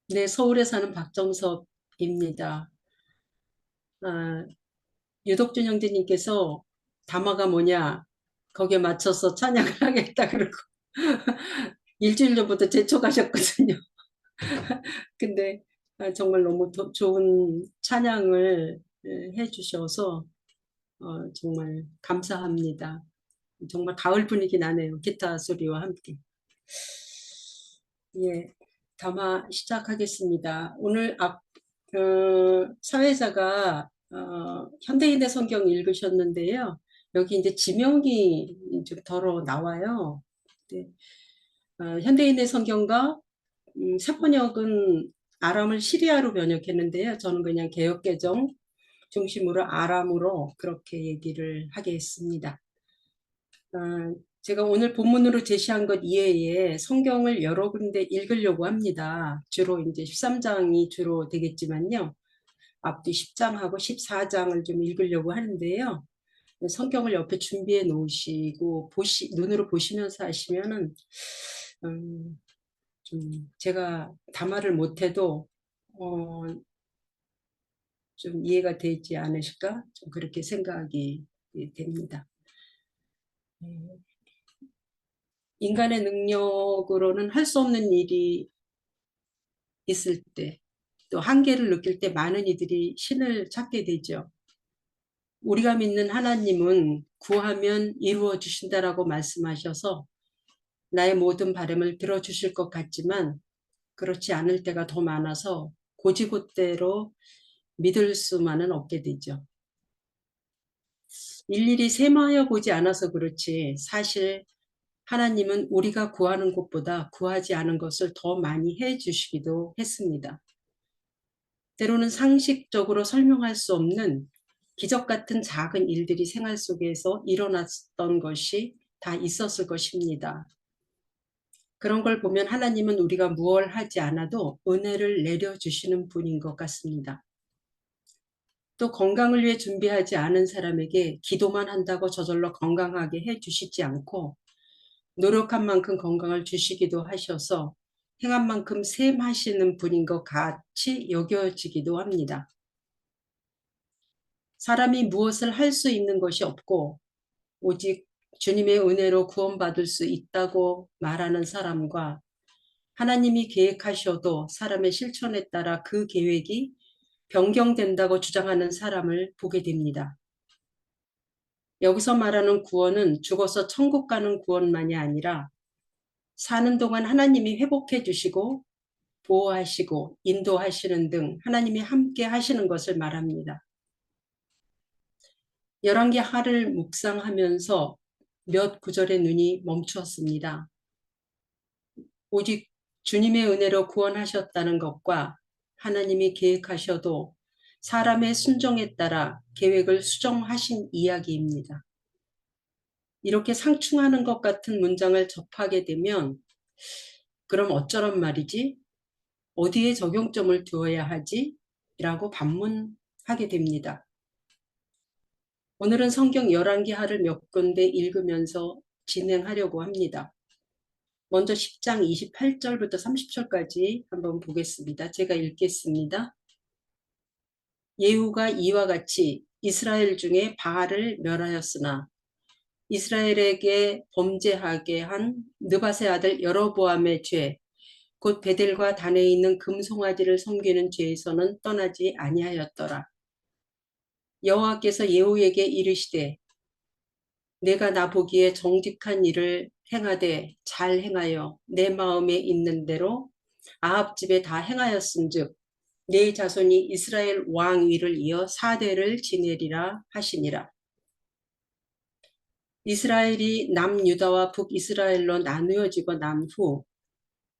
네, 서울에 사는 박정섭입니다. 아, 유덕준 형제님께서 담화가 뭐냐, 거기에 맞춰서 찬양을 하겠다 그러고 일주일 전부터 재촉하셨거든요. 근데 정말 너무 좋은 찬양을 해주셔서 정말 감사합니다. 정말 가을 분위기 나네요. 기타 소리와 함께. 예, 담화 시작하겠습니다. 오늘 사회자가 현대인의 성경 읽으셨는데요. 여기 이제 지명이 좀 덜어 나와요. 네. 현대인의 성경과 세번역은 아람을 시리아로 번역했는데요. 저는 그냥 개역개정 중심으로 아람으로 그렇게 얘기를 하겠습니다. 제가 오늘 본문으로 제시한 것 이외에 성경을 여러 군데 읽으려고 합니다. 주로 이제 13장이 주로 되겠지만요. 앞뒤 10장하고 14장을 좀 읽으려고 하는데요. 성경을 옆에 준비해 놓으시고 눈으로 보시면서 하시면은 좀 제가 담화를 못해도 좀 이해가 되지 않으실까? 좀 그렇게 생각이 됩니다. 인간의 능력으로는 할 수 없는 일이 있을 때, 또 한계를 느낄 때 많은 이들이 신을 찾게 되죠. 우리가 믿는 하나님은 구하면 이루어 주신다라고 말씀하셔서 나의 모든 바람을 들어주실 것 같지만 그렇지 않을 때가 더 많아서 고지곳대로 믿을 수만은 없게 되죠. 일일이 세마하여 보지 않아서 그렇지 사실 하나님은 우리가 구하는 것보다 구하지 않은 것을 더 많이 해 주시기도 했습니다. 때로는 상식적으로 설명할 수 없는 기적 같은 작은 일들이 생활 속에서 일어났던 것이 다 있었을 것입니다. 그런 걸 보면 하나님은 우리가 무엇을 하지 않아도 은혜를 내려주시는 분인 것 같습니다. 또 건강을 위해 준비하지 않은 사람에게 기도만 한다고 저절로 건강하게 해주시지 않고 노력한 만큼 건강을 주시기도 하셔서 행한 만큼 셈하시는 분인 것 같이 여겨지기도 합니다. 사람이 무엇을 할 수 있는 것이 없고 오직 주님의 은혜로 구원받을 수 있다고 말하는 사람과 하나님이 계획하셔도 사람의 실천에 따라 그 계획이 변경된다고 주장하는 사람을 보게 됩니다. 여기서 말하는 구원은 죽어서 천국 가는 구원만이 아니라 사는 동안 하나님이 회복해 주시고 보호하시고 인도하시는 등 하나님이 함께 하시는 것을 말합니다. 열왕기 하를 묵상하면서 몇 구절의 눈이 멈추었습니다. 오직 주님의 은혜로 구원하셨다는 것과 하나님이 계획하셔도 사람의 순종에 따라 계획을 수정하신 이야기입니다. 이렇게 상충하는 것 같은 문장을 접하게 되면 그럼 어쩌란 말이지? 어디에 적용점을 두어야 하지? 라고 반문하게 됩니다. 오늘은 성경 열왕기 하를 몇 군데 읽으면서 진행하려고 합니다. 먼저 10장 28절부터 30절까지 한번 보겠습니다. 제가 읽겠습니다. 예후가 이와 같이 이스라엘 중에 바알을 멸하였으나 이스라엘에게 범죄하게 한 느밧의 아들 여로보암의 죄, 곧 베델과 단에 있는 금송아지를 섬기는 죄에서는 떠나지 아니하였더라. 여호와께서 예후에게 이르시되 내가 나보기에 정직한 일을 행하되 잘 행하여 내 마음에 있는 대로 아합 집에 다 행하였은즉 내 자손이 이스라엘 왕 위를 이어 4대를 지내리라 하시니라. 이스라엘이 남유다와 북이스라엘로 나누어지고 난 후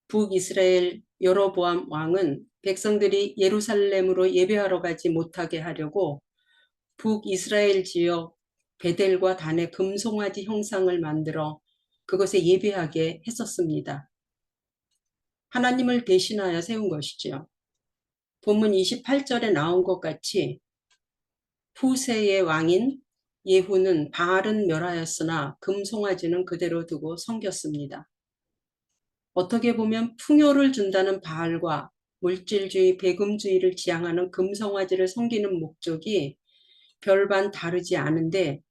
북이스라엘 여로보암 왕은 백성들이 예루살렘으로 예배하러 가지 못하게 하려고 북이스라엘 지역 베델과 단의 금송아지 형상을 만들어 그것에 예배하게 했었습니다. 하나님을 대신하여 세운 것이지요. 본문 28절에 나온 것 같이 후세의 왕인 예후는 바알은 멸하였으나 금송아지는 그대로 두고 섬겼습니다. 어떻게 보면 풍요를 준다는 바알과 물질주의, 배금주의를 지향하는 금성화지를 섬기는 목적이 별반 다르지 않은데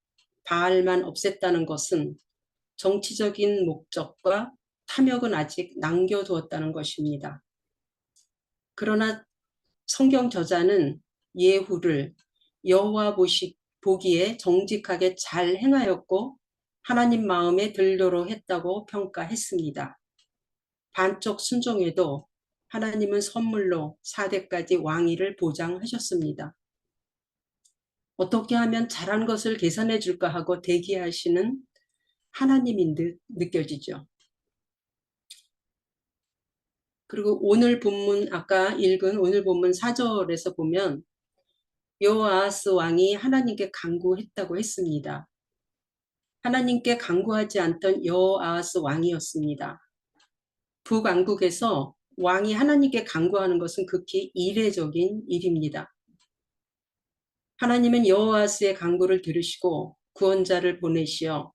바알만 없앴다는 것은 정치적인 목적과 탐욕은 아직 남겨두었다는 것입니다. 그러나 성경 저자는 예후를 여호와 보기에 정직하게 잘 행하였고 하나님 마음에 들도록 했다고 평가했습니다. 반쪽 순종에도 하나님은 선물로 4대까지 왕위를 보장하셨습니다. 어떻게 하면 잘한 것을 계산해 줄까 하고 대기하시는 하나님인 듯 느껴지죠. 그리고 오늘 본문, 아까 읽은 오늘 본문 4절에서 보면 여호아하스 왕이 하나님께 간구했다고 했습니다. 하나님께 간구하지 않던 여호아하스 왕이었습니다. 북왕국에서 왕이 하나님께 간구하는 것은 극히 이례적인 일입니다. 하나님은 여호아스의 간구를 들으시고 구원자를 보내시어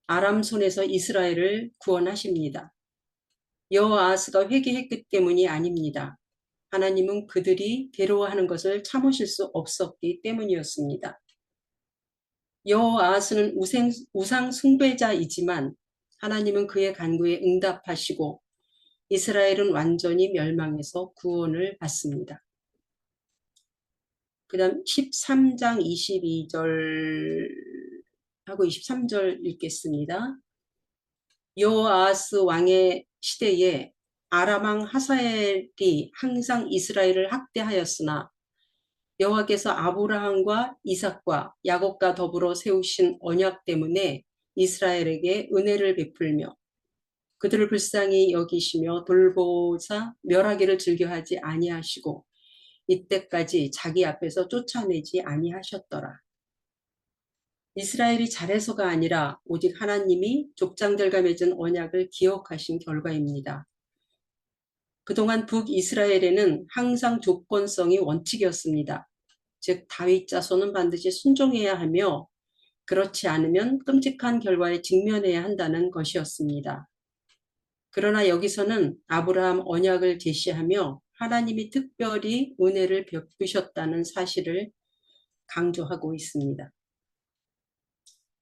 아람 손에서 이스라엘을 구원하십니다. 여호아스가 회개했기 때문이 아닙니다. 하나님은 그들이 괴로워하는 것을 참으실 수 없었기 때문이었습니다. 여호아스는 우상 숭배자이지만 하나님은 그의 간구에 응답하시고 이스라엘은 완전히 멸망해서 구원을 받습니다. 그 다음 13장 22절하고 23절 읽겠습니다. 여호아스 왕의 시대에 아람 왕 하사엘이 항상 이스라엘을 학대하였으나 여호와께서 아브라함과 이삭과 야곱과 더불어 세우신 언약 때문에 이스라엘에게 은혜를 베풀며 그들을 불쌍히 여기시며 돌보사 멸하기를 즐겨하지 아니하시고 이때까지 자기 앞에서 쫓아내지 아니하셨더라. 이스라엘이 잘해서가 아니라 오직 하나님이 족장들과 맺은 언약을 기억하신 결과입니다. 그동안 북이스라엘에는 항상 조건성이 원칙이었습니다. 즉 다윗 자손은 반드시 순종해야 하며 그렇지 않으면 끔찍한 결과에 직면해야 한다는 것이었습니다. 그러나 여기서는 아브라함 언약을 제시하며 하나님이 특별히 은혜를 베푸셨다는 사실을 강조하고 있습니다.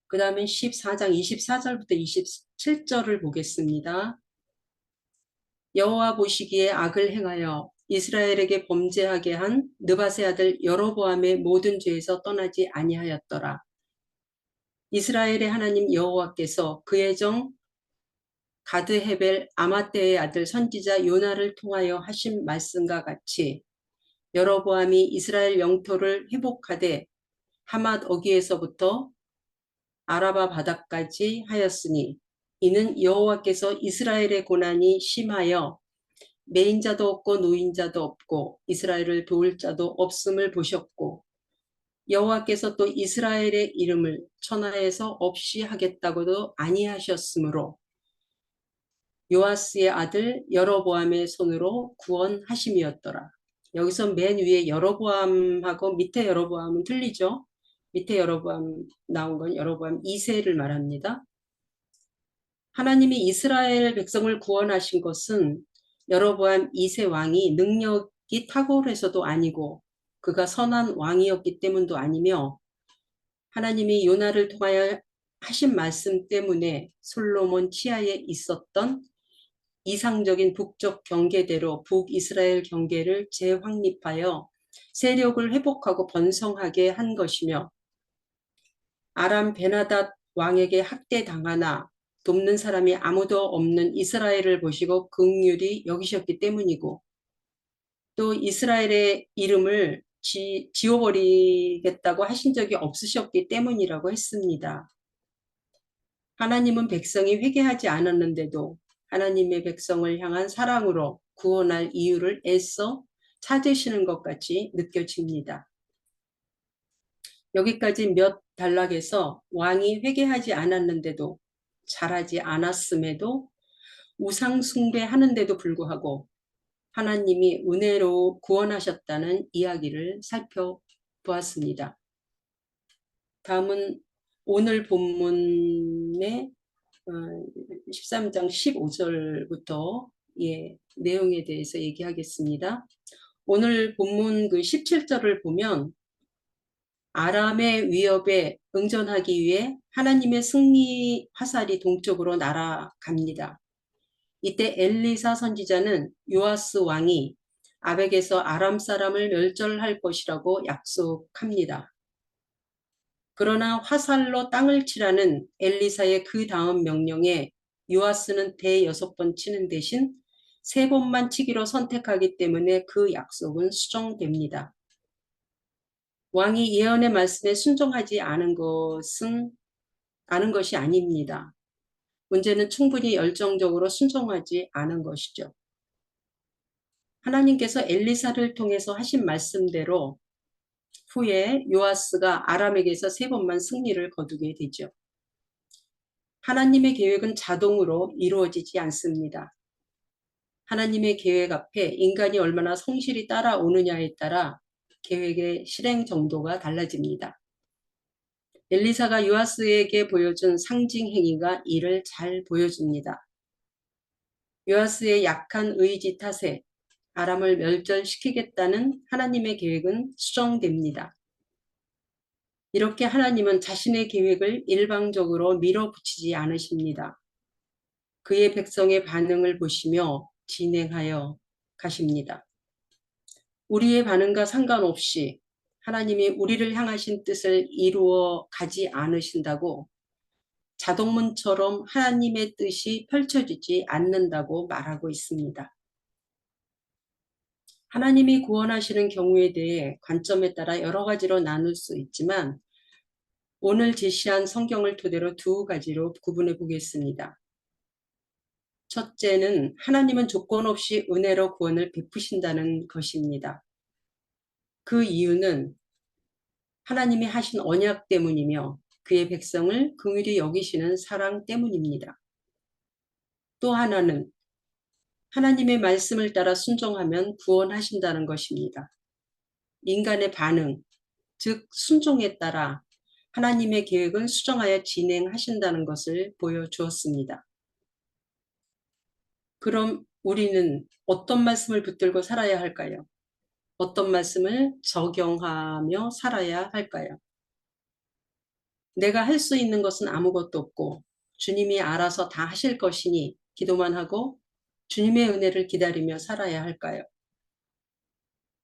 그 다음에 14장 24절부터 27절을 보겠습니다. 여호와 보시기에 악을 행하여 이스라엘에게 범죄하게 한 느밧의 아들 여로보암의 모든 죄에서 떠나지 아니하였더라. 이스라엘의 하나님 여호와께서 그의 정 가드헤벨 아마떼의 아들 선지자 요나를 통하여 하신 말씀과 같이 여로보암이 이스라엘 영토를 회복하되 하맛 어귀에서부터 아라바 바다까지 하였으니 이는 여호와께서 이스라엘의 고난이 심하여 매인자도 없고 노인자도 없고 이스라엘을 도울 자도 없음을 보셨고 여호와께서 또 이스라엘의 이름을 천하에서 없이 하겠다고도 아니하셨으므로 요아스의 아들 여로보암의 손으로 구원하심이었더라. 여기서 맨 위에 여로보암하고 밑에 여로보암은 틀리죠. 밑에 여로보암 나온 건 여로보암 2세를 말합니다. 하나님이 이스라엘 백성을 구원하신 것은 여로보암 2세 왕이 능력이 탁월해서도 아니고 그가 선한 왕이었기 때문도 아니며 하나님이 요나를 통하여 하신 말씀 때문에 솔로몬 치하에 있었던 이상적인 북쪽 경계대로 북이스라엘 경계를 재확립하여 세력을 회복하고 번성하게 한 것이며 아람 베나닷 왕에게 학대당하나 돕는 사람이 아무도 없는 이스라엘을 보시고 긍휼히 여기셨기 때문이고 또 이스라엘의 이름을 지워버리겠다고 하신 적이 없으셨기 때문이라고 했습니다. 하나님은 백성이 회개하지 않았는데도 하나님의 백성을 향한 사랑으로 구원할 이유를 애써 찾으시는 것 같이 느껴집니다. 여기까지 몇 단락에서 왕이 회개하지 않았는데도 잘하지 않았음에도 우상 숭배하는데도 불구하고 하나님이 은혜로 구원하셨다는 이야기를 살펴보았습니다. 다음은 오늘 본문의 13장 15절부터 내용에 대해서 얘기하겠습니다. 오늘 본문 그 17절을 보면 아람의 위협에 응전하기 위해 하나님의 승리 화살이 동쪽으로 날아갑니다. 이때 엘리사 선지자는 요아스 왕이 아벡에서 아람 사람을 멸절할 것이라고 약속합니다. 그러나 화살로 땅을 치라는 엘리사의 그 다음 명령에 요아스는 대6번 치는 대신 3번만 치기로 선택하기 때문에 그 약속은 수정됩니다. 왕이 예언의 말씀에 순종하지 않은 것이 아닙니다. 문제는 충분히 열정적으로 순종하지 않은 것이죠. 하나님께서 엘리사를 통해서 하신 말씀대로 후에 요아스가 아람에게서 3번만 승리를 거두게 되죠. 하나님의 계획은 자동으로 이루어지지 않습니다. 하나님의 계획 앞에 인간이 얼마나 성실히 따라오느냐에 따라 계획의 실행 정도가 달라집니다. 엘리사가 요아스에게 보여준 상징 행위가 이를 잘 보여줍니다. 요아스의 약한 의지 탓에 아람을 멸절시키겠다는 하나님의 계획은 수정됩니다. 이렇게 하나님은 자신의 계획을 일방적으로 밀어붙이지 않으십니다. 그의 백성의 반응을 보시며 진행하여 가십니다. 우리의 반응과 상관없이 하나님이 우리를 향하신 뜻을 이루어 가지 않으신다고 자동문처럼 하나님의 뜻이 펼쳐지지 않는다고 말하고 있습니다. 하나님이 구원하시는 경우에 대해 관점에 따라 여러 가지로 나눌 수 있지만 오늘 제시한 성경을 토대로 2가지로 구분해 보겠습니다. 첫째는 하나님은 조건 없이 은혜로 구원을 베푸신다는 것입니다. 그 이유는 하나님이 하신 언약 때문이며 그의 백성을 긍휼히 여기시는 사랑 때문입니다. 또 하나는 하나님의 말씀을 따라 순종하면 구원하신다는 것입니다. 인간의 반응, 즉 순종에 따라 하나님의 계획은 수정하여 진행하신다는 것을 보여주었습니다. 그럼 우리는 어떤 말씀을 붙들고 살아야 할까요? 어떤 말씀을 적용하며 살아야 할까요? 내가 할 수 있는 것은 아무것도 없고 주님이 알아서 다 하실 것이니 기도만 하고 주님의 은혜를 기다리며 살아야 할까요?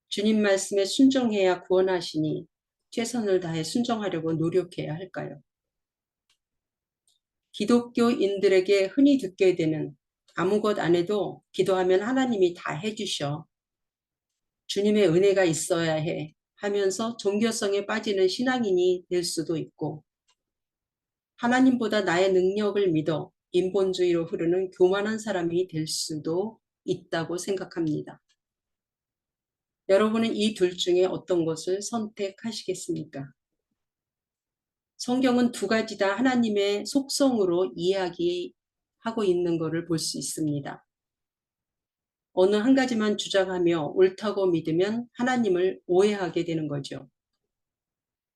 주님 말씀에 순종해야 구원하시니 최선을 다해 순종하려고 노력해야 할까요? 기독교인들에게 흔히 듣게 되는 아무것 안 해도 기도하면 하나님이 다 해주셔. 주님의 은혜가 있어야 해 하면서 종교성에 빠지는 신앙인이 될 수도 있고 하나님보다 나의 능력을 믿어 인본주의로 흐르는 교만한 사람이 될 수도 있다고 생각합니다. 여러분은 이 둘 중에 어떤 것을 선택하시겠습니까? 성경은 2가지 다 하나님의 속성으로 이야기하고 있는 것을 볼 수 있습니다. 어느 한 가지만 주장하며 옳다고 믿으면 하나님을 오해하게 되는 거죠.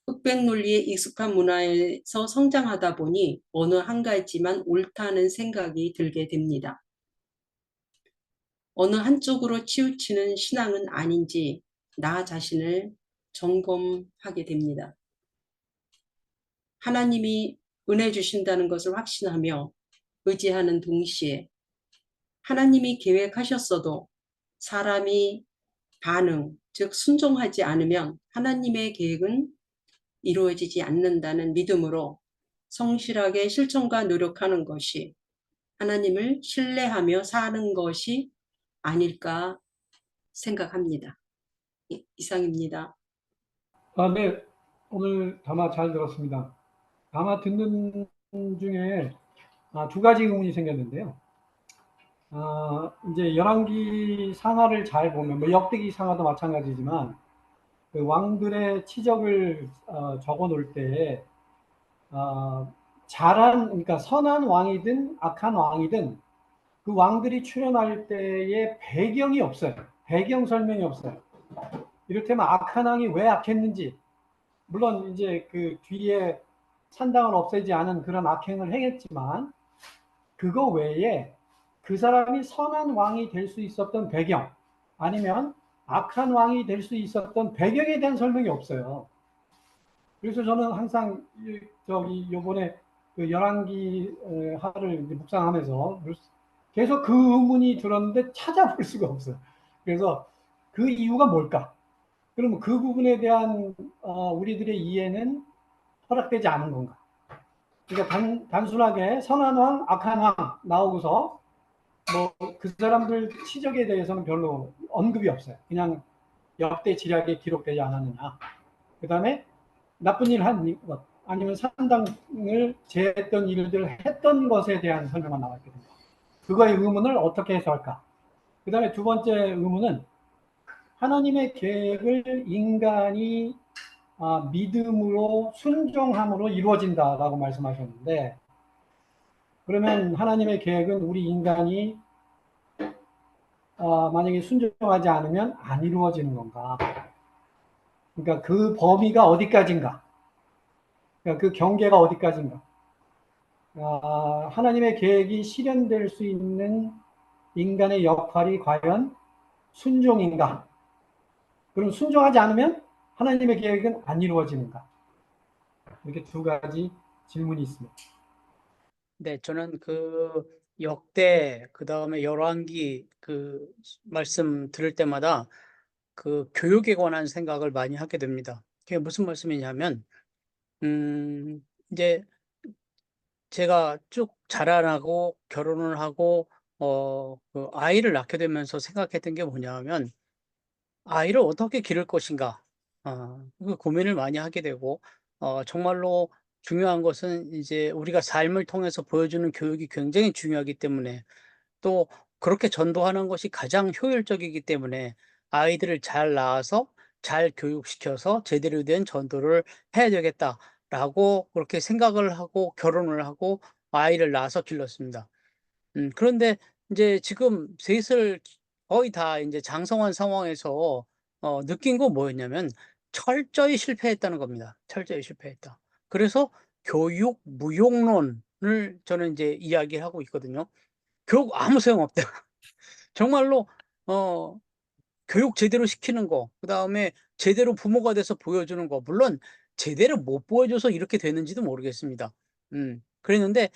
흑백 논리에 익숙한 문화에서 성장하다 보니 어느 한 가지만 옳다는 생각이 들게 됩니다. 어느 한쪽으로 치우치는 신앙은 아닌지 나 자신을 점검하게 됩니다. 하나님이 은혜 주신다는 것을 확신하며 의지하는 동시에 하나님이 계획하셨어도 사람이 반응, 즉 순종하지 않으면 하나님의 계획은 이루어지지 않는다는 믿음으로 성실하게 실천과 노력하는 것이 하나님을 신뢰하며 사는 것이 아닐까 생각합니다. 이상입니다. 네. 오늘 담화 잘 들었습니다. 담화 듣는 중에 2가지 의문이 생겼는데요. 이제 열왕기 상하를 잘 보면, 뭐 역대기 상하도 마찬가지지만, 그 왕들의 치적을 적어 놓을 때, 그러니까 선한 왕이든 악한 왕이든 그 왕들이 출현할 때의 배경이 없어요. 배경 설명이 없어요. 이를테면 악한 왕이 왜 악했는지, 물론 이제 그 뒤에 산당을 없애지 않은 그런 악행을 행했지만 그거 외에 그 사람이 선한 왕이 될 수 있었던 배경, 아니면 악한 왕이 될 수 있었던 배경에 대한 설명이 없어요. 그래서 저는 항상 저기 요번에 그 열왕기 하를 묵상하면서 계속 그 의문이 들었는데 찾아볼 수가 없어요. 그래서 그 이유가 뭘까? 그러면 그 부분에 대한 우리들의 이해는 허락되지 않은 건가? 그러니까 단순하게 선한 왕, 악한 왕 나오고서 뭐 그 사람들 치적에 대해서는 별로 언급이 없어요. 그냥 역대 지략에 기록되지 않았느냐. 그 다음에 나쁜 일 한 것, 아니면 산당을 제했던 일들을 했던 것에 대한 설명만 나와 있거든요. 그거의 의문을 어떻게 해석할까? 그 다음에 두 번째 의문은 하나님의 계획을 인간이 믿음으로 순종함으로 이루어진다라고 말씀하셨는데, 그러면 하나님의 계획은 우리 인간이 만약에 순종하지 않으면 안 이루어지는 건가? 그러니까 그 범위가 어디까지인가? 그러니까 그 경계가 어디까지인가? 하나님의 계획이 실현될 수 있는 인간의 역할이 과연 순종인가? 그럼 순종하지 않으면 하나님의 계획은 안 이루어지는가? 이렇게 두 가지 질문이 있습니다. 네, 저는 그 역대 그다음에 열왕기 그 말씀 들을 때마다 그 교육에 관한 생각을 많이 하게 됩니다. 그게 무슨 말씀이냐면 이제 제가 쭉 자라나고 결혼을 하고 그 아이를 낳게 되면서 생각했던 게 뭐냐면 '아이를 어떻게 기를 것인가.' 그 고민을 많이 하게 되고 정말로 중요한 것은 이제 우리가 삶을 통해서 보여주는 교육이 굉장히 중요하기 때문에, 또 그렇게 전도하는 것이 가장 효율적이기 때문에 아이들을 잘 낳아서 잘 교육시켜서 제대로 된 전도를 해야 되겠다라고 그렇게 생각을 하고 결혼을 하고 아이를 낳아서 길렀습니다. 그런데 이제 지금 셋을 거의 다 이제 장성한 상황에서 느낀 건 뭐였냐면 철저히 실패했다는 겁니다. 철저히 실패했다. 그래서 교육 무용론을 저는 이제 이야기하고 있거든요. 결국 아무 소용없다. 정말로 어 교육 제대로 시키는 거, 그다음에 제대로 부모가 돼서 보여주는 거, 물론 제대로 못 보여줘서 이렇게 되는지도 모르겠습니다. 그랬는데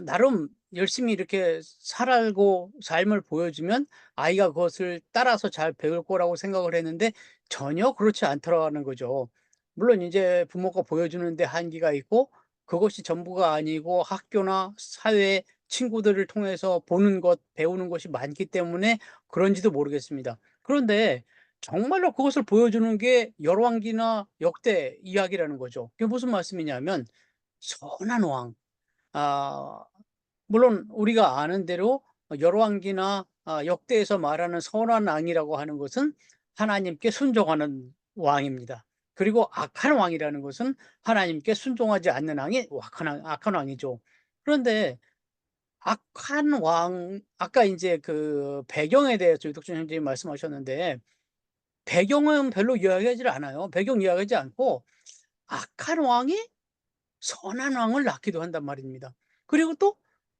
나름 열심히 이렇게 살고 삶을 보여주면 아이가 그것을 따라서 잘 배울 거라고 생각을 했는데 전혀 그렇지 않더라는 거죠. 물론 이제 부모가 보여주는 데 한계가 있고 그것이 전부가 아니고 학교나 사회, 친구들을 통해서 보는 것, 배우는 것이 많기 때문에 그런지도 모르겠습니다. 그런데 정말로 그것을 보여주는 게 열왕기나 역대 이야기라는 거죠. 그게 무슨 말씀이냐면 선한 왕. 아 물론 우리가 아는 대로 열왕기나 역대에서 말하는 선한 왕이라고 하는 것은 하나님께 순종하는 왕입니다. 그리고 악한 왕이라는 것은 하나님께 순종하지 않는 왕이 악한 왕이죠. 그런데 악한 왕, 아까 이제 그 배경에 대해서 유덕준 형제님 말씀하셨는데 배경은 별로 이야기하지 않아요. 배경 이야기하지 않고 악한 왕이 선한 왕을 낳기도 한단 말입니다. 그리고 또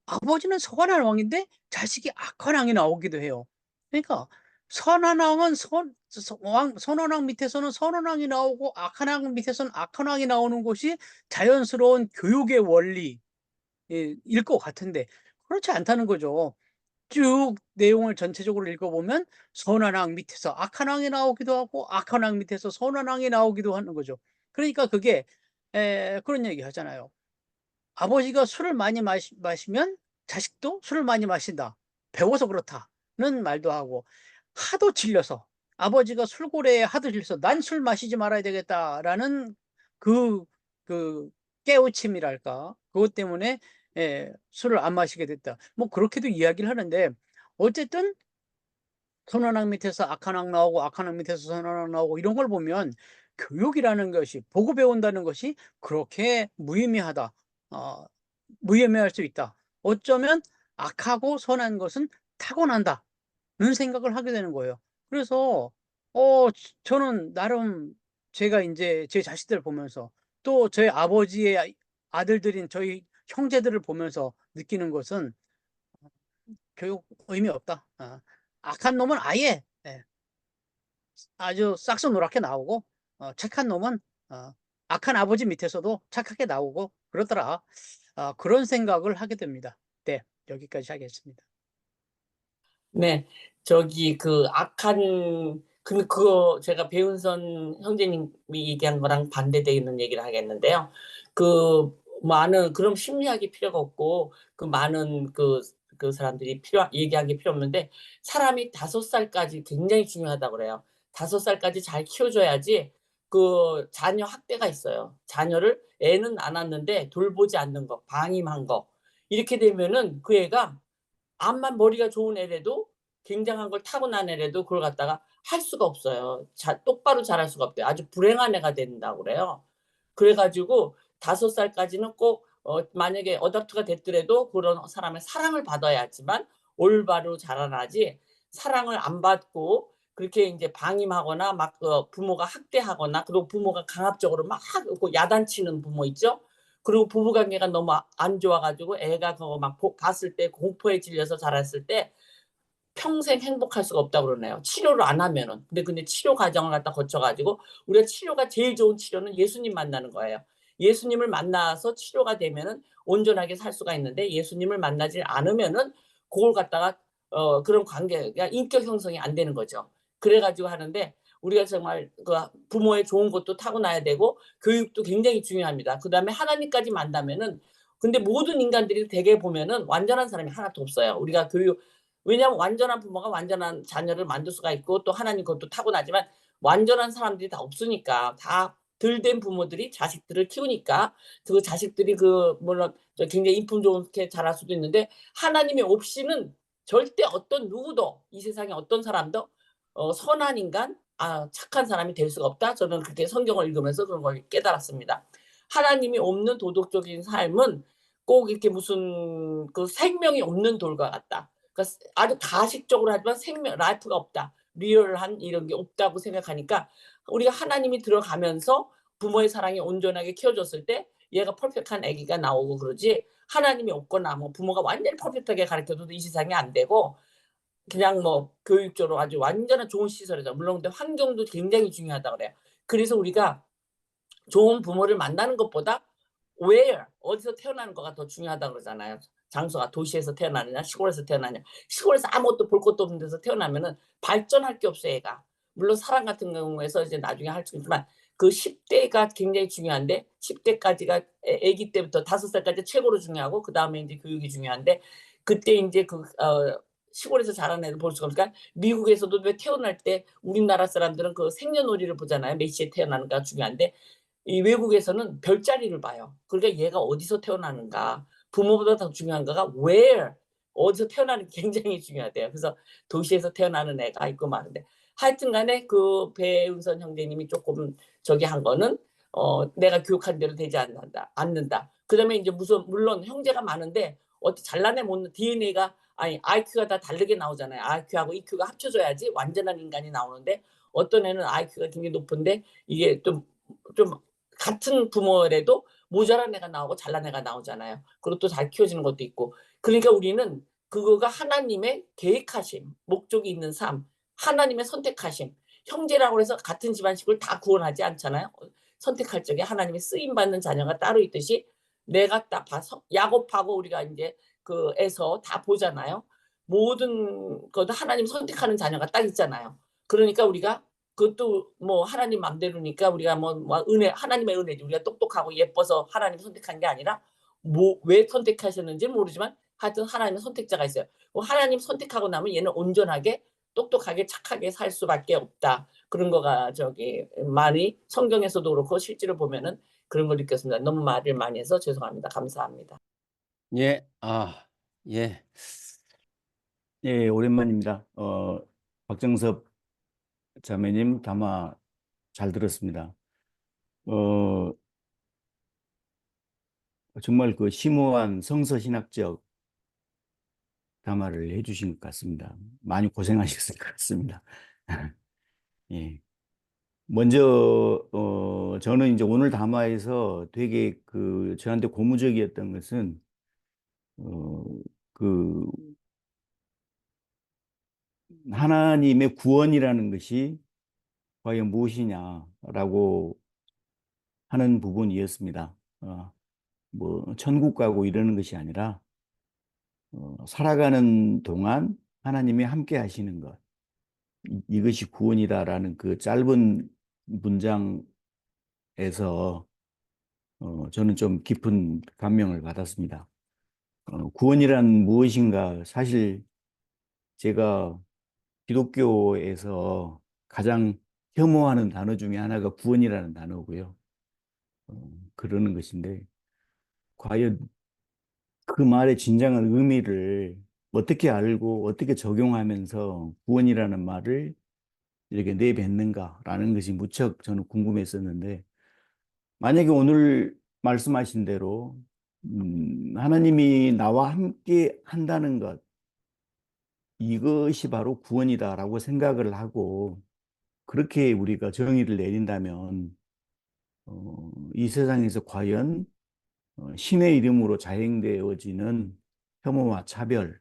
아버지는 선한 왕인데 자식이 악한 왕이 나오기도 해요. 그러니까 선한 왕은 선한 왕 밑에서는 선한 왕이 나오고 악한 왕 밑에서는 악한 왕이 나오는 것이 자연스러운 교육의 원리 일 것 같은데 그렇지 않다는 거죠. 쭉 내용을 전체적으로 읽어보면 선한 왕 밑에서 악한 왕이 나오기도 하고 악한 왕 밑에서 선한 왕이 나오기도 하는 거죠. 그러니까 그게 그런 얘기 하잖아요. "아버지가 술을 많이 마시면 자식도 술을 많이 마신다. 배워서 그렇다."는 말도 하고, 하도 질려서 아버지가 술고래에 하도 질려서 '난 술 마시지 말아야 되겠다.'라는 그 그 깨우침이랄까? 그것 때문에 술을 안 마시게 됐다. 뭐 그렇게도 이야기를 하는데 어쨌든 선한 악 밑에서 악한 악 나오고 악한 악 밑에서 선한 악 나오고 이런 걸 보면 교육이라는 것이, 보고 배운다는 것이 그렇게 무의미하다. 어 무의미할 수 있다. 어쩌면 악하고 선한 것은 타고난다는 생각을 하게 되는 거예요. 그래서 저는 나름 제가 이제 제 자식들을 보면서 또 저희 아버지의 아들들인 저희 형제들을 보면서 느끼는 것은 교육 의미 없다. 악한 놈은 아예 아주 싹수 노랗게 나오고 착한 놈은 악한 아버지 밑에서도 착하게 나오고 그러더라. 그런 생각을 하게 됩니다. 네, 여기까지 하겠습니다. 네, 저기 그 악한 그거 제가 배은선 형제님이 얘기한 거랑 반대되어 있는 얘기를 하겠는데요. 그 많은 그럼 심리학이 필요가 없고 그 많은 그 사람들이 얘기한 게 필요 없는데 사람이 5살까지 굉장히 중요하다고 그래요. 5살까지 잘 키워줘야지 그 자녀 학대가 있어요. 자녀를 애는 안 왔는데 돌보지 않는 거, 방임한 거 이렇게 되면은 그 애가 암만 머리가 좋은 애라도 굉장한 걸 타고난 애라도 그걸 갖다가 할 수가 없어요. 똑바로 잘할 수가 없대요. 아주 불행한 애가 된다고 그래요. 그래가지고 5살까지는 꼭 만약에 어답트가 됐더라도 그런 사람의 사랑을 받아야지만 올바로 자라나지 사랑을 안 받고 그렇게 이제 방임하거나 막 부모가 학대하거나 그리고 부모가 강압적으로 막 야단치는 부모 있죠. 그리고 부부관계가 너무 안 좋아가지고 애가 그거 막 봤을 때 공포에 질려서 자랐을 때 평생 행복할 수가 없다고 그러네요. 치료를 안 하면은. 근데 치료 과정을 갖다 거쳐가지고 우리가 치료가 제일 좋은 치료는 예수님 만나는 거예요. 예수님을 만나서 치료가 되면은 온전하게 살 수가 있는데 예수님을 만나지 않으면은 그걸 갖다가 그런 관계가 인격 형성이 안 되는 거죠. 그래가지고 하는데 우리가 정말 그 부모의 좋은 것도 타고나야 되고 교육도 굉장히 중요합니다. 그다음에 하나님까지 만나면은 근데 모든 인간들이 대개 보면은 완전한 사람이 하나도 없어요. 우리가 왜냐하면 완전한 부모가 완전한 자녀를 만들 수가 있고 또 하나님 것도 타고나지만 완전한 사람들이 다 없으니까 다 덜 된 부모들이 자식들을 키우니까 그 자식들이 물론 굉장히 인품 좋게 자랄 수도 있는데 하나님이 없이는 절대 어떤 누구도 이 세상에 어떤 사람도 선한 인간, 착한 사람이 될 수가 없다. 저는 그렇게 성경을 읽으면서 그런 걸 깨달았습니다. 하나님이 없는 도덕적인 삶은 꼭 이렇게 무슨 그 생명이 없는 돌과 같다. 그러니까 아주 가식적으로 하지만 라이프가 없다. 리얼한 이런 게 없다고 생각하니까 우리가 하나님이 들어가면서 부모의 사랑이 온전하게 키워줬을 때 얘가 퍼펙트한 아기가 나오고 그러지 하나님이 없거나 뭐 부모가 완전히 퍼펙트하게 가르쳐줘도 이 세상이 안 되고 그냥 뭐 교육적으로 아주 완전한 좋은 시설이죠. 물론 근데 환경도 굉장히 중요하다고 그래요. 그래서 우리가 좋은 부모를 만나는 것보다 where 어디서 태어나는 거가 더 중요하다고 그러잖아요. 장소가 도시에서 태어나느냐 시골에서 태어나냐. 시골에서 아무것도 볼 것도 없는 데서 태어나면은 발전할 게 없어 애가. 물론 사랑 같은 경우에서 이제 나중에 할 수 있지만 그 10대가 굉장히 중요한데 10대까지가 아기 때부터 5살까지 최고로 중요하고 그다음에 이제 교육이 중요한데 그때 이제 시골에서 자란 애들 볼 수가 없으니까 미국에서도 왜 태어날 때 우리나라 사람들은 그 생년월일을 보잖아요. 몇 시에 태어나는가 중요한데 이 외국에서는 별자리를 봐요. 그러니까 얘가 어디서 태어나는가. 부모보다 더 중요한 거가 where 어디서 태어나는 게 굉장히 중요하대요. 그래서 도시에서 태어나는 애가 있고 많은데 하여튼 간에 그 배은선 형제님이 조금 저기 한 거는 내가 교육한 대로 되지 않는다. 그다음에 이제 물론 형제가 많은데 어떻게 잘난 애 못난 DNA가 아니 IQ가 다 다르게 나오잖아요. IQ하고 EQ가 합쳐져야지 완전한 인간이 나오는데 어떤 애는 IQ가 굉장히 높은데 이게 좀 같은 부모라도 모자란 애가 나오고 잘난 애가 나오잖아요. 그리고 또 잘 키워지는 것도 있고. 그러니까 우리는 그거가 하나님의 계획하심, 목적이 있는 삶, 하나님의 선택하심. 형제라고 해서 같은 집안식을 다 구원하지 않잖아요. 선택할 적에 하나님의 쓰임 받는 자녀가 따로 있듯이 내가 딱 봐서 야곱하고 우리가 이제 에서 다 보잖아요. 모든 것도 하나님 선택하는 자녀가 딱 있잖아요. 그러니까 우리가 그것도 뭐 하나님 맘대로니까 우리가 뭐 은혜 하나님의 은혜지 우리가 똑똑하고 예뻐서 하나님 선택한 게 아니라 뭐 왜 선택하셨는지 모르지만 하여튼 하나님의 선택자가 있어요. 하나님 선택하고 나면 얘는 온전하게 똑똑하게 착하게 살 수밖에 없다. 그런 거가 많이 성경에서도 그렇고 실제로 보면은 그런 걸 느꼈습니다. 너무 말을 많이 해서 죄송합니다. 감사합니다. 예, 예. 예, 오랜만입니다. 박정섭 자매님 담화 잘 들었습니다. 정말 그 심오한 성서신학적 담화를 해주신 것 같습니다. 많이 고생하셨을 것 같습니다. 예. 먼저, 저는 이제 오늘 담화에서 되게 저한테 고무적이었던 것은, 그, 하나님의 구원이라는 것이 과연 무엇이냐라고 하는 부분이었습니다. 뭐 천국 가고 이러는 것이 아니라 살아가는 동안 하나님이 함께 하시는 것, 이것이 구원이다라는 그 짧은 문장에서 저는 좀 깊은 감명을 받았습니다. 구원이란 무엇인가? 사실 제가 기독교에서 가장 혐오하는 단어 중에 하나가 구원이라는 단어고요. 그러는 것인데, 과연 그 말의 진정한 의미를 어떻게 알고 어떻게 적용하면서 구원이라는 말을 이렇게 내뱉는가라는 것이 무척 저는 궁금했었는데, 만약에 오늘 말씀하신 대로 하나님이 나와 함께 한다는 것, 이것이 바로 구원이다라고 생각을 하고 그렇게 우리가 정의를 내린다면 이 세상에서 과연 신의 이름으로 자행되어지는 혐오와 차별,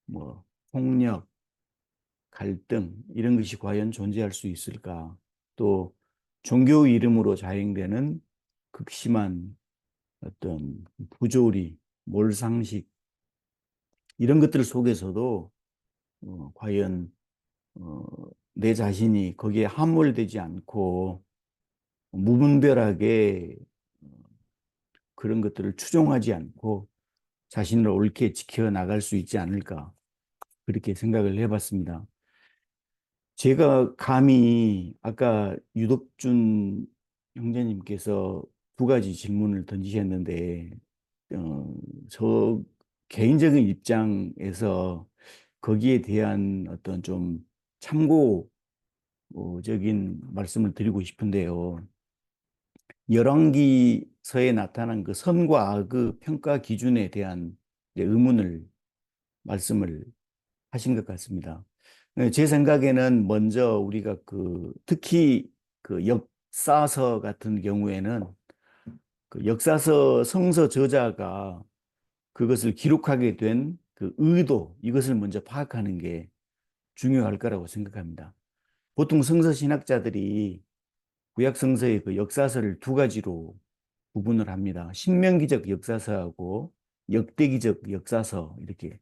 뭐 폭력, 갈등 이런 것이 과연 존재할 수 있을까? 또 종교 이름으로 자행되는 극심한 어떤 부조리, 몰상식 이런 것들 속에서도 과연 어, 내 자신이 거기에 함몰되지 않고 무분별하게 그런 것들을 추종하지 않고 자신을 옳게 지켜나갈 수 있지 않을까 그렇게 생각을 해봤습니다. 제가 감히 아까 유덕준 형제님께서 두 가지 질문을 던지셨는데 저 개인적인 입장에서 거기에 대한 어떤 좀 참고적인 말씀을 드리고 싶은데요. 열왕기서에 나타난 그 선과 악의 평가 기준에 대한 의문을 말씀을 하신 것 같습니다. 제 생각에는 먼저 우리가 특히 그 역사서 같은 경우에는 그 역사서 성서 저자가 그것을 기록하게 된 그 의도, 이것을 먼저 파악하는 게 중요할 거라고 생각합니다. 보통 성서 신학자들이 구약 성서의 그 역사서를 두 가지로 구분을 합니다. 신명기적 역사서하고 역대기적 역사서 이렇게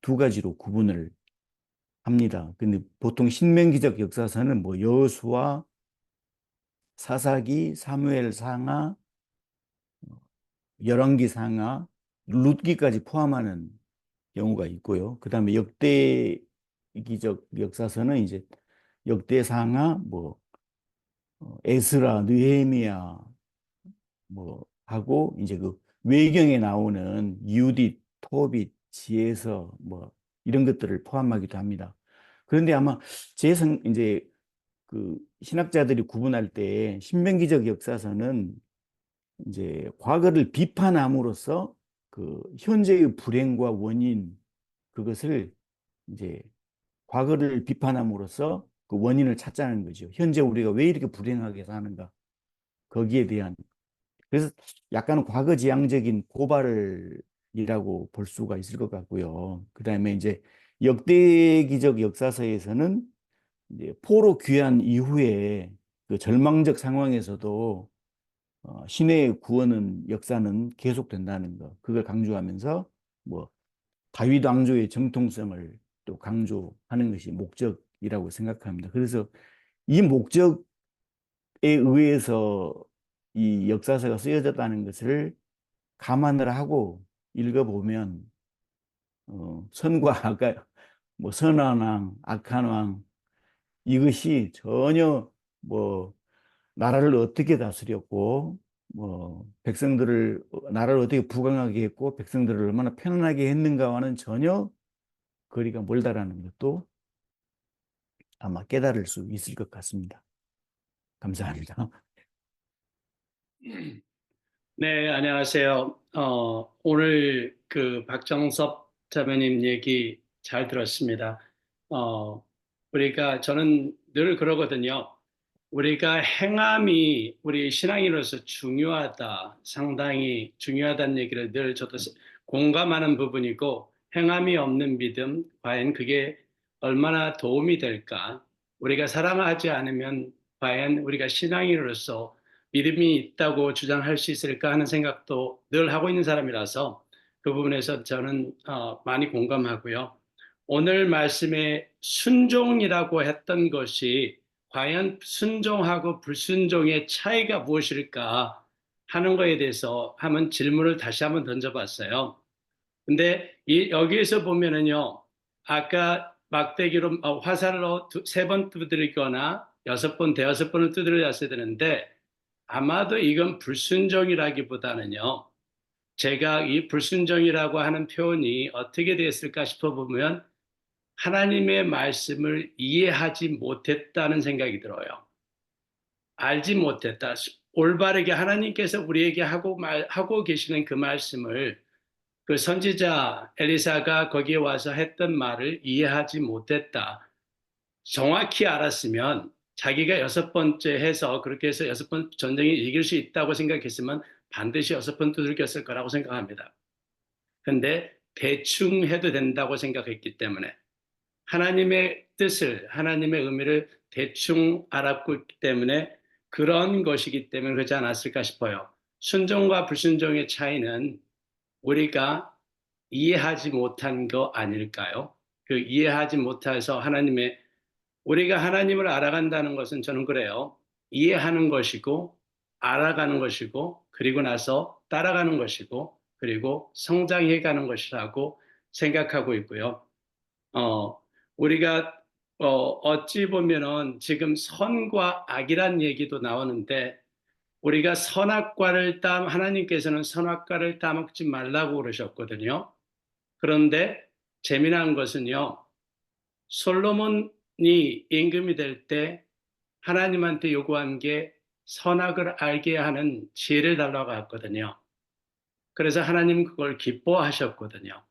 두 가지로 구분을 합니다. 근데 보통 신명기적 역사서는 뭐 여호수아, 사사기, 사무엘 상하, 열왕기 상하, 룻기까지 포함하는 경우가 있고요. 그다음에 역대기적 역사서는 이제 역대상하, 뭐 에스라, 느헤미야, 뭐 하고 이제 그 외경에 나오는 유딧, 토빗, 지에서 뭐 이런 것들을 포함하기도 합니다. 그런데 아마 이제 그 신학자들이 구분할 때 신명기적 역사서는 이제 과거를 비판함으로써 그 현재의 불행과 원인 그것을 이제 과거를 비판함으로써 그 원인을 찾자는 거죠. 현재 우리가 왜 이렇게 불행하게 사는가 거기에 대한 그래서 약간 과거지향적인 고발이라고 볼 수가 있을 것 같고요. 그다음에 이제 역대기적 역사서에서는 이제 포로 귀환 이후에 그 절망적 상황에서도 신의 구원은 역사는 계속된다는 거 그걸 강조하면서 뭐 다윗 왕조의 정통성을 또 강조하는 것이 목적이라고 생각합니다. 그래서 이 목적에 의해서 이 역사서가 쓰여졌다는 것을 감안을 하고 읽어보면 선과 악가 뭐 선한 왕, 악한 왕 이것이 전혀 뭐 나라를 어떻게 다스렸고 뭐 백성들을 나라를 어떻게 부강하게 했고 백성들을 얼마나 편안하게 했는가와는 전혀 거리가 멀다라는 것도 아마 깨달을 수 있을 것 같습니다. 감사합니다. 네, 안녕하세요. 오늘 그 박정섭 자매님 얘기 잘 들었습니다. 저는 늘 그러거든요. 우리가 행함이 우리 신앙인으로서 중요하다, 상당히 중요하다는 얘기를 늘 저도 공감하는 부분이고, 행함이 없는 믿음, 과연 그게 얼마나 도움이 될까? 우리가 사랑하지 않으면 과연 우리가 신앙인으로서 믿음이 있다고 주장할 수 있을까 하는 생각도 늘 하고 있는 사람이라서 그 부분에서 저는 많이 공감하고요. 오늘 말씀에 순종이라고 했던 것이 과연 순종하고 불순종의 차이가 무엇일까 하는 거에 대해서 한번 질문을 다시 한번 던져봤어요. 근데 여기에서 보면은요, 아까 막대기로 화살로 3번 두드리거나 6번, 대여섯 번을 두드렸어야 되는데 아마도 이건 불순종이라기보다는요, 제가 이 불순종이라고 하는 표현이 어떻게 됐을까 싶어 보면 하나님의 말씀을 이해하지 못했다는 생각이 들어요. 알지 못했다. 올바르게 하나님께서 우리에게 하고 계시는 그 말씀을 그 선지자 엘리사가 거기에 와서 했던 말을 이해하지 못했다. 정확히 알았으면 자기가 6번째 해서 그렇게 해서 6번 전쟁에 이길 수 있다고 생각했으면 반드시 6번 두들겼을 거라고 생각합니다. 근데 대충 해도 된다고 생각했기 때문에 하나님의 뜻을, 하나님의 의미를 대충 알았기 때문에 그런 것이기 때문에 그러지 않았을까 싶어요. 순종과 불순종의 차이는 우리가 이해하지 못한 거 아닐까요? 그 이해하지 못해서 우리가 하나님을 알아간다는 것은 저는 그래요. 이해하는 것이고, 알아가는 것이고, 그리고 나서 따라가는 것이고, 그리고 성장해 가는 것이라고 생각하고 있고요. 우리가 어찌 보면은 지금 선과 악이란 얘기도 나오는데 우리가 하나님께서는 선악과를 따먹지 말라고 그러셨거든요. 그런데 재미난 것은요, 솔로몬이 임금이 될 때 하나님한테 요구한 게 선악을 알게 하는 지혜를 달라고 했거든요. 그래서 하나님 그걸 기뻐하셨거든요.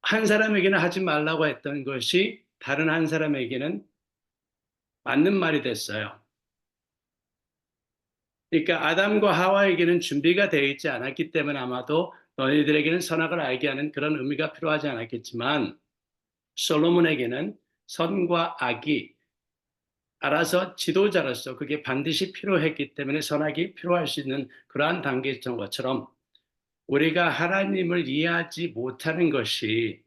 한 사람에게는 하지 말라고 했던 것이 다른 한 사람에게는 맞는 말이 됐어요. 그러니까 아담과 하와에게는 준비가 되어 있지 않았기 때문에 아마도 너희들에게는 선악을 알게 하는 그런 의미가 필요하지 않았겠지만 솔로몬에게는 선과 악이 알아서 지도자로서 그게 반드시 필요했기 때문에 선악이 필요할 수 있는 그러한 단계였던 것처럼 우리가 하나님을 이해하지 못하는 것이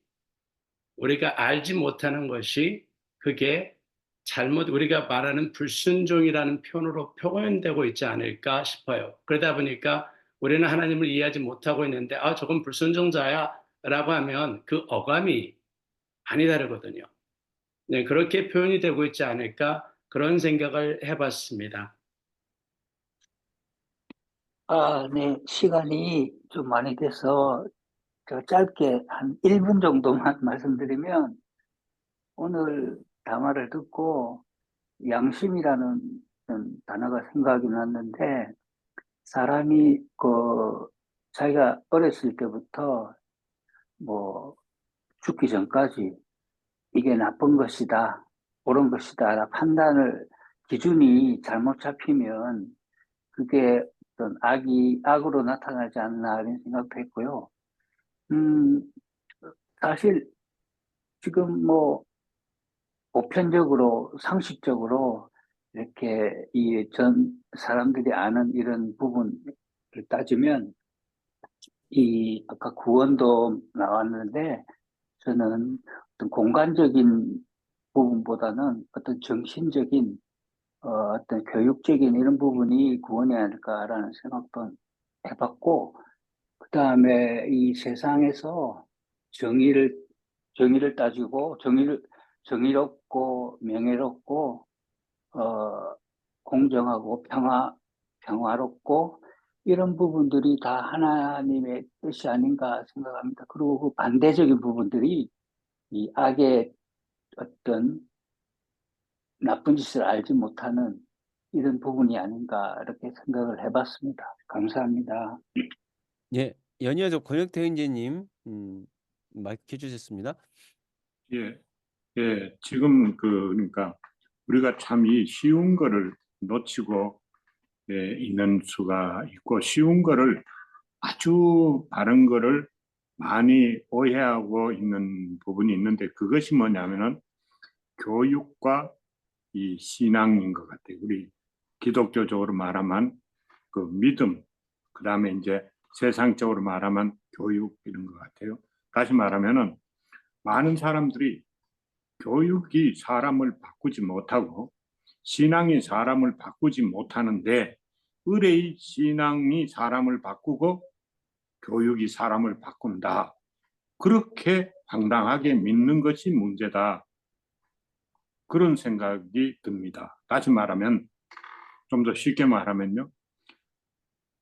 우리가 알지 못하는 것이 그게 잘못 우리가 말하는 불순종이라는 표현으로 표현되고 있지 않을까 싶어요. 그러다 보니까 우리는 하나님을 이해하지 못하고 있는데 저건 불순종자야 라고 하면 그 어감이 많이 다르거든요. 네, 그렇게 표현이 되고 있지 않을까 그런 생각을 해봤습니다. 네, 시간이 좀 많이 돼서 짧게 한 1분 정도만 말씀드리면 오늘 담화를 듣고 양심이라는 단어가 생각이 났는데 사람이 자기가 어렸을 때부터 뭐 죽기 전까지 이게 나쁜 것이다, 옳은 것이다 판단을 기준이 잘못 잡히면 그게 어떤 악으로 나타나지 않나 이런 생각도 했고요. 사실 지금 뭐 보편적으로 상식적으로 이렇게 이 전 사람들이 아는 이런 부분을 따지면 이 아까 구원도 나왔는데 저는 어떤 공간적인 부분보다는 어떤 정신적인 어떤 교육적인 이런 부분이 구원이 아닐까라는 생각도 해봤고 그 다음에 이 세상에서 정의를 따지고 정의롭고 명예롭고 공정하고 평화롭고 이런 부분들이 다 하나님의 뜻이 아닌가 생각합니다. 그리고 그 반대적인 부분들이 이 악의 어떤 나쁜 짓을 알지 못하는 이런 부분이 아닌가 이렇게 생각을 해봤습니다. 감사합니다. 예, 연이어서 권혁태 의원님 마이크 켜주셨습니다. 예, 예, 지금 그러니까 우리가 참 이 쉬운 거를 놓치고 있는 수가 있고 쉬운 거를 아주 바른 거를 많이 오해하고 있는 부분이 있는데 그것이 뭐냐면은 교육과 이 신앙인 것 같아요. 우리 기독교적으로 말하면 그 믿음, 그 다음에 이제 세상적으로 말하면 교육 이런 것 같아요. 다시 말하면은 많은 사람들이 교육이 사람을 바꾸지 못하고 신앙이 사람을 바꾸지 못하는데 의뢰의 신앙이 사람을 바꾸고 교육이 사람을 바꾼다. 그렇게 황당하게 믿는 것이 문제다. 그런 생각이 듭니다. 다시 말하면 좀 더 쉽게 말하면요.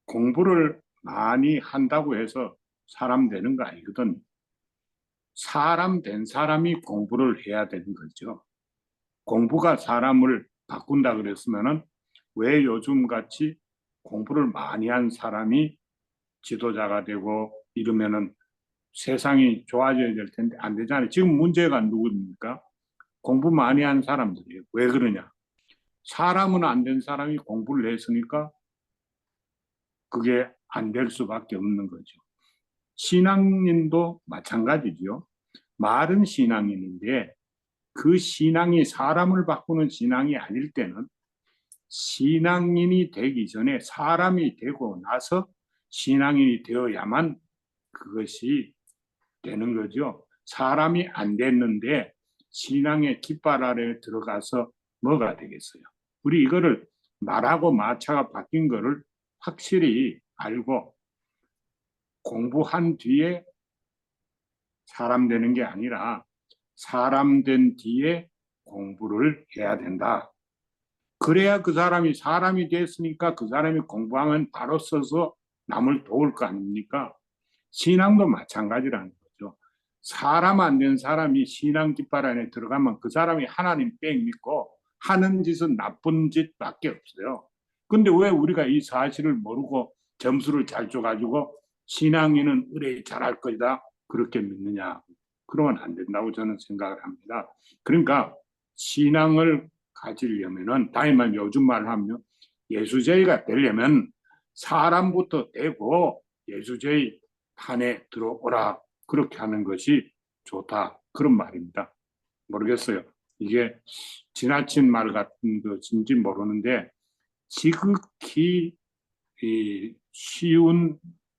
공부를 많이 한다고 해서 사람 되는 거 아니거든. 사람 된 사람이 공부를 해야 되는 거죠. 공부가 사람을 바꾼다 그랬으면은 왜 요즘 같이 공부를 많이 한 사람이 지도자가 되고 이러면은 세상이 좋아져야 될 텐데 안 되잖아요. 지금 문제가 누구입니까? 공부 많이 한 사람들이에요. 왜 그러냐? 사람은 안 된 사람이 공부를 했으니까 그게 안 될 수밖에 없는 거죠. 신앙인도 마찬가지죠. 말은 신앙인인데 그 신앙이 사람을 바꾸는 신앙이 아닐 때는 신앙인이 되기 전에 사람이 되고 나서 신앙인이 되어야만 그것이 되는 거죠. 사람이 안 됐는데 신앙의 깃발 아래 들어가서 뭐가 되겠어요? 우리 이거를 말하고 마차가 바뀐 거를 확실히 알고 공부한 뒤에 사람 되는 게 아니라 사람 된 뒤에 공부를 해야 된다. 그래야 그 사람이 사람이 됐으니까 그 사람이 공부하면 바로 써서 남을 도울 거 아닙니까? 신앙도 마찬가지라는 거죠. 사람 안 된 사람이 신앙 깃발 안에 들어가면 그 사람이 하나님 뺑 믿고 하는 짓은 나쁜 짓밖에 없어요. 근데 왜 우리가 이 사실을 모르고 점수를 잘 줘가지고 신앙인은 의뢰 잘할 거다 그렇게 믿느냐? 그러면 안 된다고 저는 생각을 합니다. 그러니까 신앙을 가지려면은 다만 요즘 말로 하면 예수제의가 되려면 사람부터 되고 예수제의 판에 들어오라 그렇게 하는 것이 좋다 그런 말입니다. 모르겠어요. 이게 지나친 말 같은 것인지 모르는데 지극히 쉬운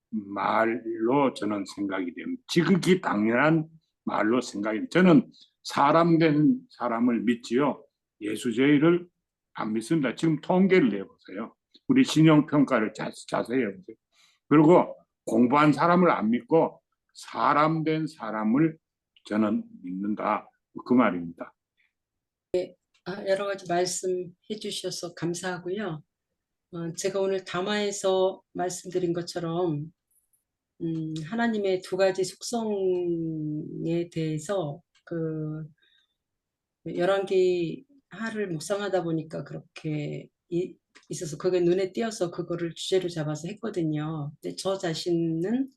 말로 저는 생각이 됩니다. 지극히 당연한 말로 생각이 됩니다. 저는 사람 된 사람을 믿지요. 예수제의를 안 믿습니다. 지금 통계를 내보세요. 우리 신용평가를 자세히 해보세요. 그리고 공부한 사람을 안 믿고 사람 된 사람을 저는 믿는다. 그 말입니다. 여러 가지 말씀해 주셔서 감사하고요. 제가 오늘 담화에서 말씀드린 것처럼 하나님의 두 가지 속성에 대해서 그 열왕기하를 묵상하다 보니까 그렇게 있어서 그게 눈에 띄어서 그거를 주제로 잡아서 했거든요. 근데 저 자신은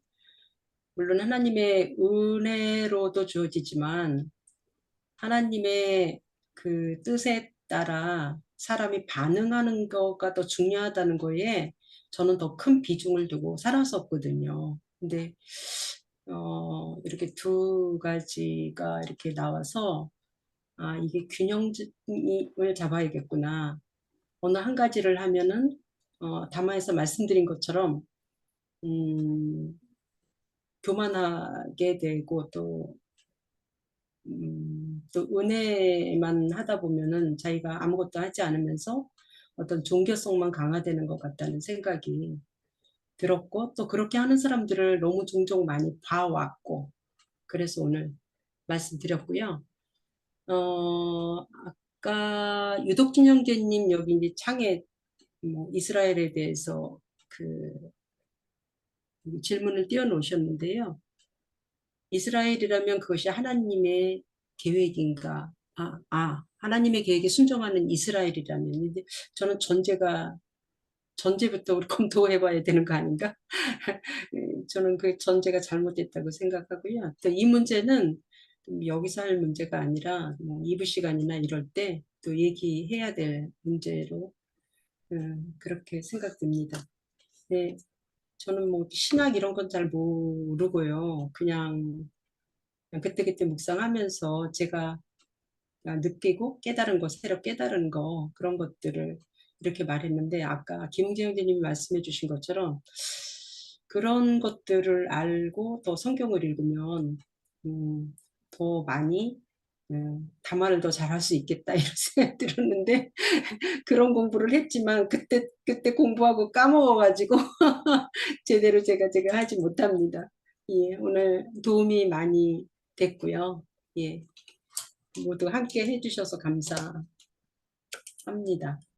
물론 하나님의 은혜로도 주어지지만 하나님의 그 뜻에 따라 사람이 반응하는 거가 더 중요하다는 거에 저는 더 큰 비중을 두고 살았었거든요. 근데 이렇게 두 가지가 이렇게 나와서 이게 균형을 잡아야겠구나. 어느 한 가지를 하면은 담화에서 말씀드린 것처럼 교만하게 되고 또 은혜만 하다 보면은 자기가 아무것도 하지 않으면서 어떤 종교성만 강화되는 것 같다는 생각이 들었고 또 그렇게 하는 사람들을 너무 종종 많이 봐왔고 그래서 오늘 말씀드렸고요. 아까 유덕진 형제님 여기 이제 창에 뭐 이스라엘에 대해서 그 질문을 띄워놓으셨는데요. 이스라엘이라면 그것이 하나님의 계획인가? 하나님의 계획에 순종하는 이스라엘이라면 이제 저는 전제부터 우리 검토해봐야 되는 거 아닌가? 저는 그 전제가 잘못됐다고 생각하고요. 또 이 문제는 여기서 할 문제가 아니라 뭐 2부 시간이나 이럴 때 또 얘기해야 될 문제로 그렇게 생각됩니다. 네, 저는 뭐 신학 이런 건 잘 모르고요. 그냥 그때그때 묵상하면서 제가 느끼고 깨달은 거, 새로 깨달은 거, 그런 것들을 이렇게 말했는데, 아까 김웅재 형제님이 말씀해 주신 것처럼 그런 것들을 알고 더 성경을 읽으면 더 많이 담화를 더 잘할 수 있겠다 이런 생각이 들었는데 그런 공부를 했지만 그때 공부하고 까먹어가지고 제대로 제가 하지 못합니다. 예, 오늘 도움이 많이 됐고요. 예, 모두 함께 해주셔서 감사합니다.